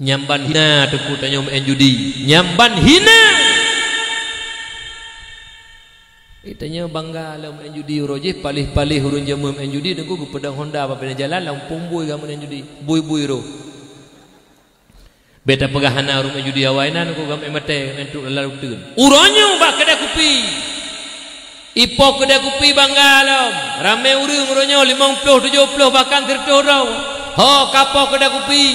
Nyamban hina teku tanya main judi. Nyamban hina. Itanya bangga lah main judi rojih palih-palih hurun jamu main judi dengan ku pedang Honda apa pena jalan lah pumbui kamu main judi. Bui-bui ro. Beta pegahana hurun main judi awainan ku gam emate entuk lalu teun. Uronyo bak kedai kopi. Ipo kedai kopi bangga lah. Rame urang uronyo 50 70 bahkan 30 orang. Ho kapo kedai kopi.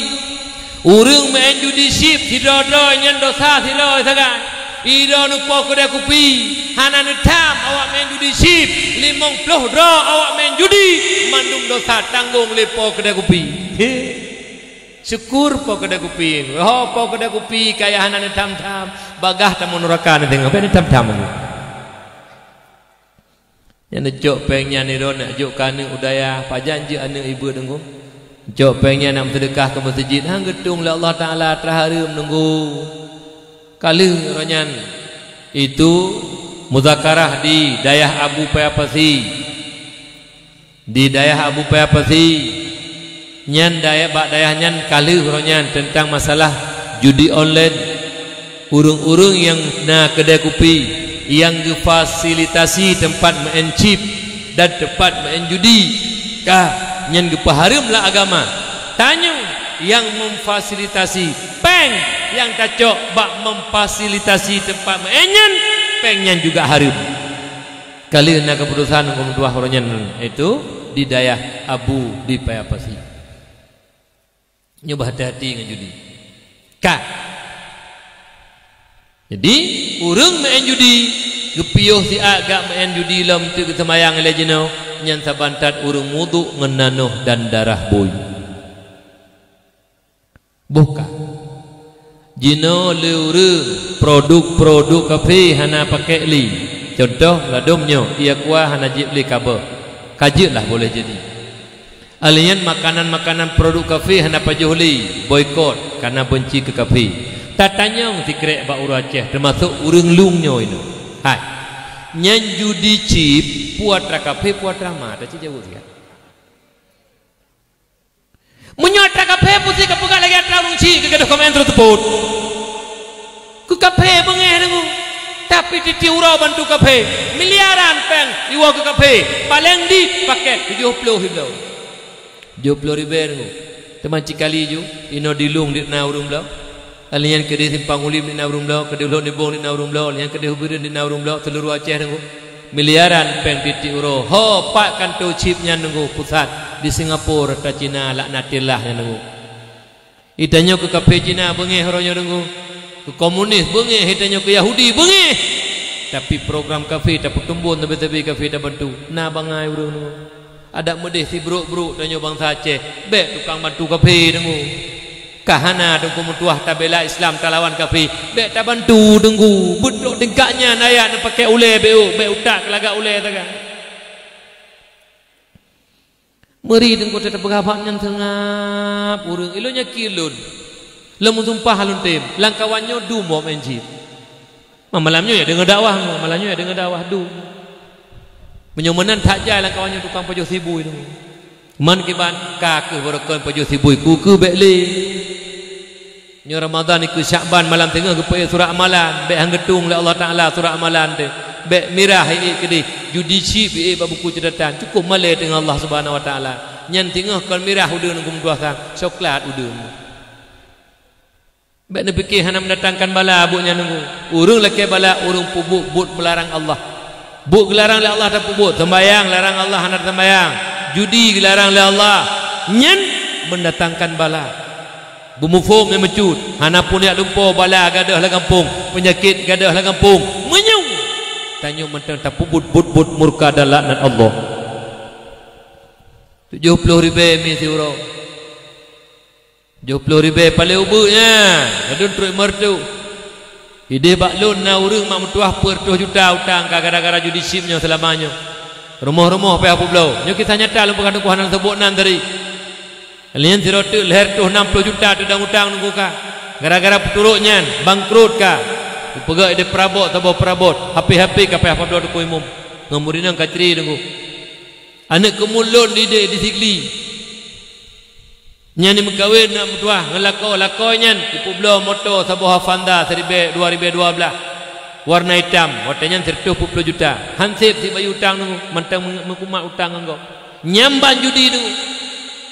Urang main judi sip sidodo nyen dosa silo sagan. Ida nupo kedai kopi hana netam awak main judi sip 50 ro awak main judi mandum dosa tanggung lepo kedai kopi. Syukur po kedai kopi. Oh po kedai kopi kaya hana netam tam bagah tamu neraka ni tengok apa netam tam ni. Yang nejok pengnya ni ro nak jok kana udaya pajanji anak ibu dengung. Jok pengnya nak sedekah ke masjid hang gedung Allah Taala terharum nunggu. Kali ronyan itu muzakarah di Dayah Abu Payapasi. Di Dayah Abu Payapasi nyan dayah nyan kali ronyan tentang masalah judi online. Urung-urung yang na kedai kopi yang difasilitasi tempat main chip dan tempat main judi nyan gepaharimlah agama. Tanya yang memfasilitasi peng yang tacok bak memfasilitasi tempat mainan pengnya juga harum. Kali nak keputusan kemudian horonyan itu di Dayah Abu di Payapasi. Nyoba hati-hati dengan judi. Ka. Jadi urang main judi gepioh si agak main judi lam tu kesemayang lejeno nyan sabantat urang wudu ngenanoh dan darah boy. Bukan jino leurung produk-produk kafe hana pakai li. Contoh ladomnyo ia kuah hana jib li kabeh. Kajit lah boleh jadi. Alian makanan-makanan produk kafe hana pajuh li. Boykot karena benci ke kafe. Tatanyong tikrek bak uru Aceh termasuk urang lungnyo ini. Hai. Nyan judi chip puat ra kafe puat rama tak jauh dia. Menyota kafe putih kepukat lagi atra rungci ke gaduh komen tersebut. Ku kafe bengeh dengu. Tapi di tiurau bantu kafe miliaran peng iwa ke kafe paling di paket 70 ribu. 70 ribu dengu. Teman cikali ju ino dilung di naurung blau. Alian kedai simpang ulim di naurung blau, kedai ulun di bong di naurung blau, alian kedai hubirin di naurung blau seluruh Aceh dengu. Miliaran peng di tiurau. Ho pak kanto chipnya dengu pusat. Di Singapura ta Cina laknatillah yang nunggu. Itanya ke kafe Cina bengeh horonya nunggu. Ke komunis bengeh, itanya ke Yahudi bengeh. Tapi program kafe tak pertumbuhan tapi kafe tak bantu. Nah bangai urang nunggu. Ada medeh si bruk-bruk tanya bangsa Aceh. Bek tukang bantu kafe nunggu. Kahana dengku mutuah tabela Islam talawan kafe. Bek tak bantu nunggu. Bedok tingkatnya nayak nak pakai ule bek utak kelagak ule takkan. Meri tengko tetap bergabat yang tengah urang ilonya kilun lemu tumpah halun tim langkawannya du mau menjib malamnya ya dengan dakwah malamnya ya dengan dakwah du menyomenan tak jai langkawannya tukang pajo sibu itu man kiban ka ke borokan pajo sibu ku bekli nyo Ramadan iku Syakban malam tengah ke surah amalan bek hang gedung oleh Allah Taala surah amalan te bek mirah ini kedi judi chip buku catatan cukup malai dengan Allah Subhanahu Wa Taala nyan tengah kal mirah udeun ngum dua sang coklat udeun bek ne fikir hana mendatangkan bala abuknya nunggu urung leke bala urung pubuk but melarang Allah buk gelarang oleh Allah tak pubuk sembayang larang Allah hana sembayang judi gelarang oleh Allah nyan mendatangkan bala bumufum yang mecut hana pun yak lumpo bala gadah lah kampung penyakit gadah lah kampung menyung tanya mentang tak pubut but murka dan laknat Allah 70 ribu mi siuro 70 ribu paling ubuknya adun teruk mertu ide baklun na urang mak mutuah per 2 juta utang gara-gara judi simnya selamanya rumah-rumah pe apa belau nyo kita nyata lupa kan kuhanan sebutnan tadi alian sirotu leher tu 60 juta tu utang nunggu ka gara-gara peturuknya bangkrut ka pegak ide perabot atau perabot hapi-hapi kapai apa belau tu umum ngomurinan kacri nunggu anak kemulun ide di sigli Nyan ni mengkawin nak bertuah ngelako nyan ipu belo motor Sabuha Fanda 2012 warna hitam watanya 30 juta hansip si bayu utang nu mentang mengkumat utang engkau nyamban judi tu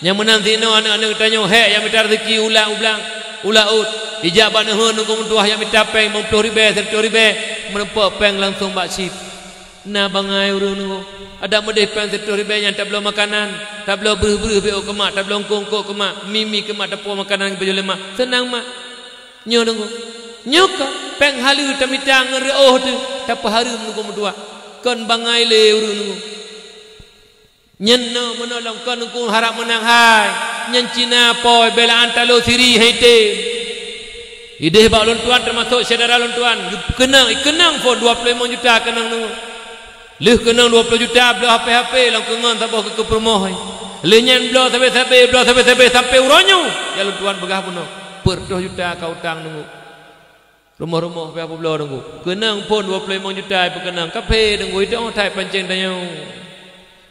yang menang sino anak-anak tanya hek yang minta rezeki ulang ulaut ijabah nuhun engkau mentuah yang minta peng 50,000 30,000 menempak peng langsung baksip na bangai urun engkau ada medeh peng 30,000 yang tak belum makanan tak belum beruh-beruh beo kemak tak belum kongkok kemak mimi kemak dapur makanan baju lemak senang mak nyo engkau nyoka peng halu tamitang ngereoh tu tak paharum engkau mentua kon bangai le urun engkau nyenno menolong kon engkau harap menang hai nyen Cina poi bela antalo siri hete ideh bak lon tuan termasuk saudara lon tuan kenang pun 25 juta kenang nu leh kenang 20 juta bela HP lang kengan tak ke permoh le nyen bela sampai uronyo ya lon tuan begah puno per 2 juta kau utang nu rumah-rumah apa bela nu kenang pun 25 juta pekenang kafe nu itu oh tai pancing tanya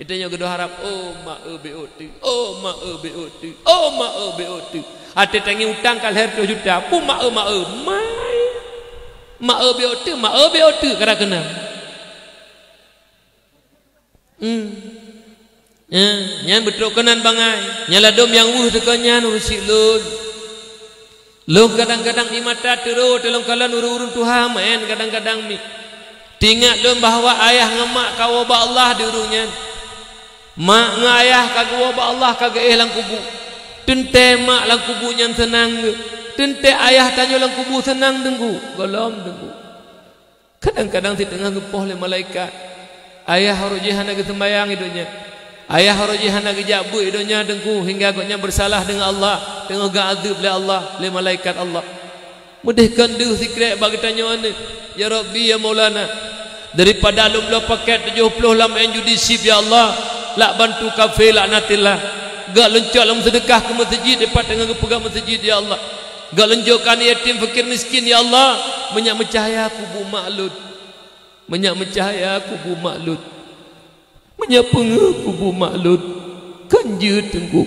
itu yang kedua harap oh mak BOT ate tangi utang kal her 2 juta pu mak BOT kada kena nyan betul kenan bangai nyala dom yang wuh tekannya urusik lo kadang-kadang di mata terus dalam kalan urun Tuhan main kadang-kadang mi tingat lo bahawa ayah ngemak kau ba Allah di urungnya mak ngayah kagak ba Allah kagak lang kubu tente mak lang kubu nyan senang tente ayah tanya lang kubu senang dengku golom dengku kadang-kadang di tengah gepoh le malaikat ayah harojihan lagi sembayang idonya ayah harojihan lagi jabu idonya dengku hingga agaknya bersalah dengan Allah dengan ga'adzub le Allah le malaikat Allah mudahkan duh sikret bagi tanya ni ya Rabbi ya Maulana daripada alumlah paket 70 lam judisip ya Allah lak bantu kafe laknatillah gak lencok lam sedekah ke masjid dapat dengan pegang masjid ya Allah gak lencokkan yatim fakir miskin ya Allah menyak mencahaya kubu maklud menyak mencahaya kubu maklud menyak pengah kubu maklud kanju tengku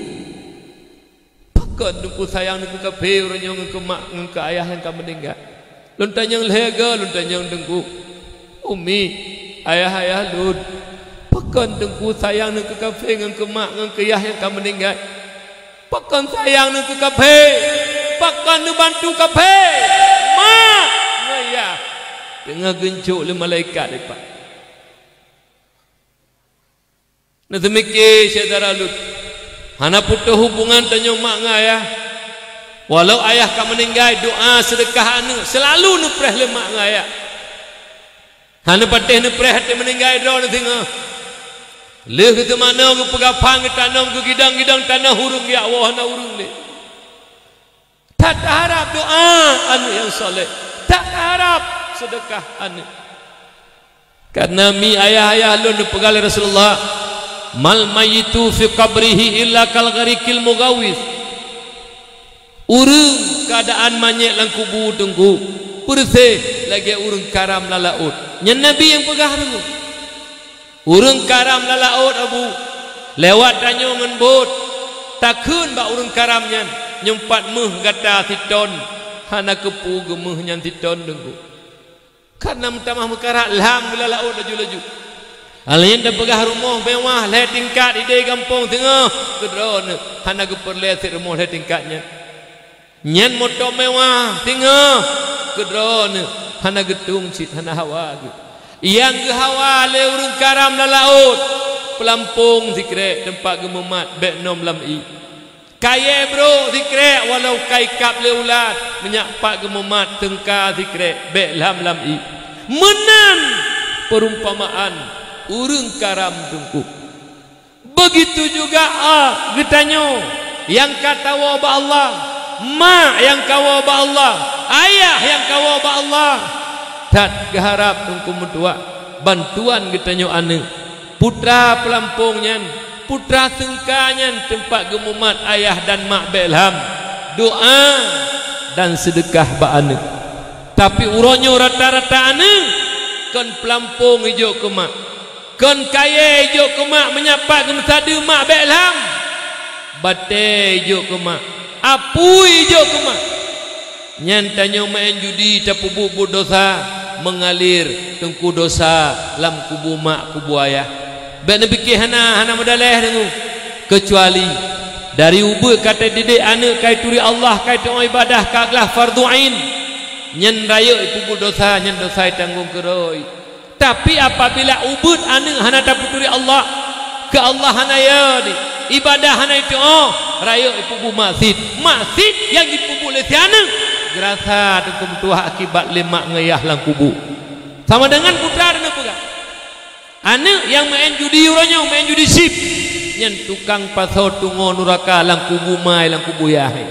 pakan tengku sayang tengku kafe orang yang ke mak ke ayah yang kamu meninggal lontan yang lega lontan yang tengku umi ayah lud pakan tengku sayang nang ke kafe ngan ke mak ngan ke ayah yang kamu meninggal pakan sayang nang ke kafe pakan nu bantu kafe mak ngayah tengah gencuk le malaikat depan na demike saudara lut hana putus hubungan tanya mak ngayah walau ayah kamu meninggal doa sedekah anu selalu nu preh le mak ngayah hana patih nu preh hati meninggal do na tengah leh ke mana ke pegapang ke tanam ke gidang-gidang tanah hurung ya Allah na hurung le tak harap doa anu yang soleh tak harap sedekah anu karena mi ayah-ayah lu pegal Rasulullah mal mayitu fi qabrihi illa kal gharikil mugawis urung keadaan manyek lang kubu tunggu bersih lagi urung karam lalaut nyen nabi yang pegah dulu urung karam lalaut abu lewat tanyongan bot takun ba urung karamnya nyempat meh gata siton hana kepu gemeh nyan siton dengku karena mentamah mekarak lam lalaut laju-laju alien dah pegah rumah mewah le tingkat ide kampung tengah kedron hana geperle sit rumah le tingkatnya nyen motor mewah tengah kedron hana getung sit hana hawa yang ke hawa le urung karam lalaut pelampung zikre tempat gememat bek nom lam i kaya bro zikre walau kai kap le ulat menyak pak gememat tengka zikre bek lam i menan perumpamaan urung karam tungku begitu juga getanyo yang kata wa ba Allah ma yang kawa ba Allah ayah yang kawa ba Allah tak geharap tungku mentua bantuan getanyo ane putra pelampungnya putra sengkanya tempat gemumat ayah dan mak belham doa dan sedekah ba ane tapi uronyo rata-rata ane kan pelampung hijau ke mak kan kaya hijau ke mak menyapa ke sadu mak belham bate jo kema apui jo kema nyantanya main judi tapu bubu dosa mengalir tengku dosa lam kubu mak kubu ayah ben fikir hana medaleh dengu kecuali dari ubu kata didik anak kai turi Allah kai tu ibadah kaglah fardu ain nyen raya ibu dosa nyen dosa tanggung keroi tapi apabila ubud anak hana dapat turi Allah ke Allah hana ya di ibadah hana itu raya ibu masjid yang ibu boleh tiana gerasa tukum tuah akibat lemak ngayah lang kubu sama dengan putra dan apa anak yang main judi uranya main judi sip nyen tukang pasau tungo nuraka lang kubu mai lang kubu yahai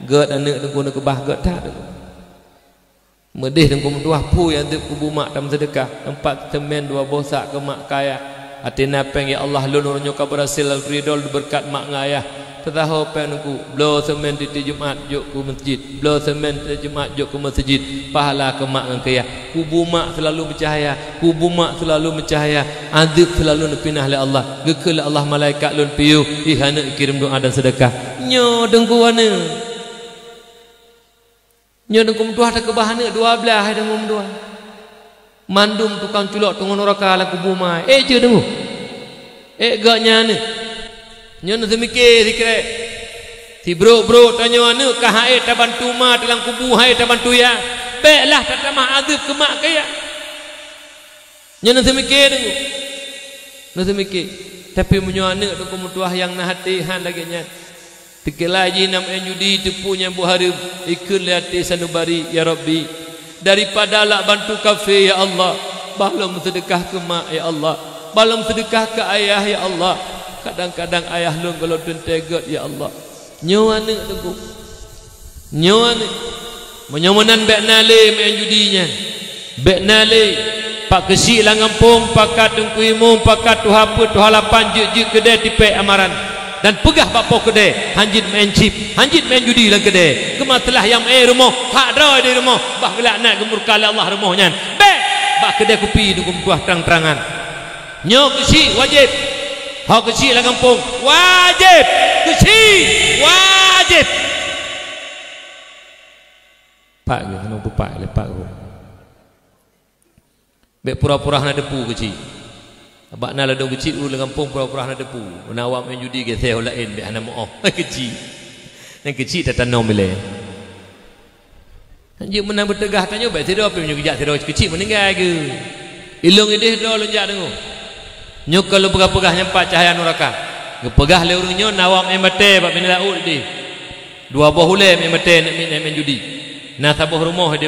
ged anak tengku nak kebah ged tak medih tengku mentuah pu yang tu kubu mak dalam sedekah tempat semen dua bosak ke mak kaya atina peng ya Allah lunur nyoka berhasil ridol berkat mak ngayah tetahu penku blo semen di Jumat juk ku masjid blo semen di Jumat juk ku masjid pahala ke mak ngaya kubu mak selalu bercahaya kubu mak selalu bercahaya adib selalu nepinah oleh Allah gekul Allah malaikat lun piu ihana kirim doa dan sedekah nyo dengku wana nyo dengku mtuah tak kebahana 12 hai dengku mtuah mandum tukang culok tunggu neraka la kubu mai je dengku gaknya ni nyo nak mikir dikira si bro tanya anu ka haid ta bantu ma dalam kubu haid ta bantu ya baiklah tak tamah azab ke mak kaya nyo nak mikir dengku nak mikir tapi menyo anak tu kemutuah yang nah hati han lagi nya tikelaji nam judi tipunya bu harib ikut liati sanubari ya Rabbi daripada lak bantu kafe ya Allah balom sedekah ke mak ya Allah balom sedekah ke ayah ya Allah kadang-kadang ayah lu kalau tentegot ya Allah nyo anak tu nyo anak menyomanan bek nale main judinya bek nale pak kesi lah ngampung pakat tengku imum pakat tu hapa tu halapan je kedai tipek amaran dan pegah bapak kedai hanjit main chip hanjit main judi lah kedai kematalah yang rumah hak dra di rumah bah gelak nak gemurka Allah rumahnya bek bak kedai kopi tu kuah terang-terangan nyo kesi wajib hak kesi lah ngampung wajib kesi wajib pak gitu nak pak lepak aku bek pura-pura nak depu kecil abak nak ladung kecil ulu kampung pura-pura nak depu menawam main judi ke saya lain bek anak maaf kecil yang kecil tak tanam bila anjing menang bertegah tanya bek tidur apa menyuk kejak tidur kecil meninggal ke ilung idih dah lonjak dengu nyuk kalau pegah-pegah nyampak cahaya neraka pegah le urunyo nawam main bate bak min laut di dua buah hulai main bate nak main judi nah sabuh rumah dia